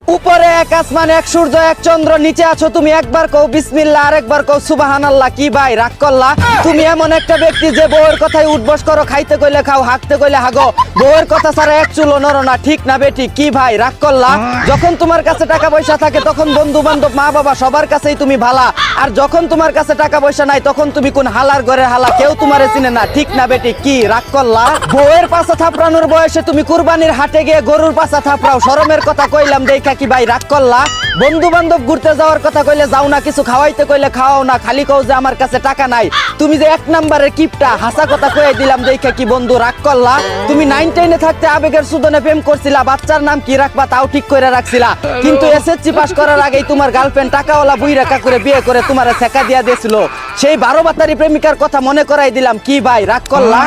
উপরে এক আসমান, এক সূর্য, এক চন্দ্র, নিচে আছো তুমি। একবার কও বিসমিল্লাহ, আরেকবার কও সুবহানাল্লাহ। কি ভাই রাগ করলা? তুমি এমন একটা ব্যক্তি যে বউয়ের কথায় উঠবস করো, খাইতে কইলে খাও, হাঁকতে কইলে হাগো, বউয়ের কথা ছাড়া এক চুলো নড়ো না। ঠিক না বেটি? কি ভাই রাগ করলা? যখন তোমার কাছে টাকা পয়সা থাকে তখন বন্ধু বান্ধব, মা বাবা সবার কাছেই তুমি ভালা, আর যখন তোমার কাছে টাকা পয়সা নাই তখন তুমি কোন হালার ঘরে হালা, কেউ তোমারে চিনে না। ঠিক না বেটি? কি রাগ করলা? বউয়ের পাছা থাপড়ানোর বয়সে তুমি কুরবানির হাটে গিয়ে গরুর পাছা থাপড়াও, শরমের কথা কইলাম দেখা। কি ভাই রাগ করলা? বন্ধু বান্ধব ঘুরতে যাওয়ার কথা কইলে যাও না, কিছু খাওয়াইতে কইলে খাওয়াও না, খালি কও যে আমার কাছে টাকা নাই। তুমি যে এক নাম্বারের কিপটা, হাসা কথা কয়ে দিলাম দেখা। কি বন্ধু রাগ করলা? তুমি 9 10-এ থাকতে আবেগের সুদনে প্রেম করছিলা, বাচ্চার নাম কি রাখবা তাও ঠিক করে রাখছিলা, কিন্তু এসএসসি পাস করার আগেই তোমার গার্লফ্রেন্ড টাকাওয়ালা বুই রেখা করে বিয়ে করে তোমারে ছেকা দিয়া দিয়েছিল। সেই 12 বাতারি প্রেমিকার কথা মনে করাই দিলাম। কি ভাই রাগ করলা?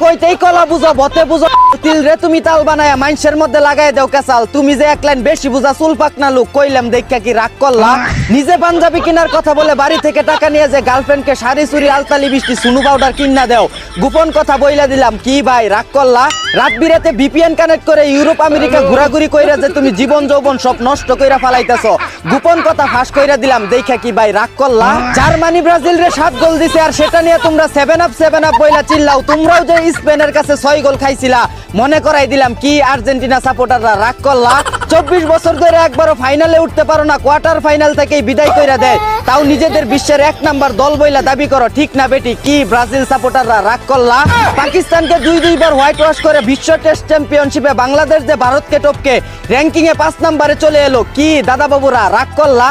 কইতেই কলা বুঝো, বতে বুঝো, তিল রে তুমি তাল বানায়া মাইনসের মধ্যে লাগাই দাও কেসাল। তুমি যে এক লাইন বেশি বুঝা চুল পাকনা লোক, কইলাম দেখা। কি রাগ করলা? নিজে পাঞ্জাবি কেনার কথা বলে বাড়ি থেকে টাকা নিয়ে যে গার্লফ্রেন্ডকে শাড়ি চুরি আলতালি বৃষ্টি সুনু পাউডার কিনা দেও, গোপন কথা বইলা দিলাম। কি ভাই রাগ করলা? রাত বিরাতে ভিপিএন কানেক্ট করে ইউরোপ আমেরিকা ঘোরাঘুরি কইরা যে তুমি জীবন যৌবন সব নষ্ট কইরা ফালাইতেছো, গোপন কথা ফাঁস কইরা দিলাম দেখা। কি ভাই রাগ করলা? জার্মানি ব্রাজিল রে 7 গোল দিছে, আর সেটা নিয়ে তোমরা 7 আপ বইলা চিল্লাও। তোমরাও যে স্পেনের কাছে 6 গোল খাইছিলা মনে করাই দিলাম। কি আর্জেন্টিনা সাপোর্টাররা রাগ করলা? 24 বছর ধরে একবারও ফাইনালে উঠতে পারো না, কোয়ার্টার ফাইনাল থেকেই বিদায় কইরা দেয়, তাও নিজেদের বিশ্বের 1 নাম্বার দল বইলা দাবি করো। ঠিক না বেটি? কি ব্রাজিল সাপোর্টাররা রাগ করলা? পাকিস্তানকে 2-2বার হোয়াইট ওয়াশ করে বিশ্ব টেস্ট চ্যাম্পিয়নশিপে বাংলাদেশ যে ভারতকে টপকে র‍্যাঙ্কিং এ 5 নম্বরে চলে এলো। কি দাদা বাবুরা রাগ করলা?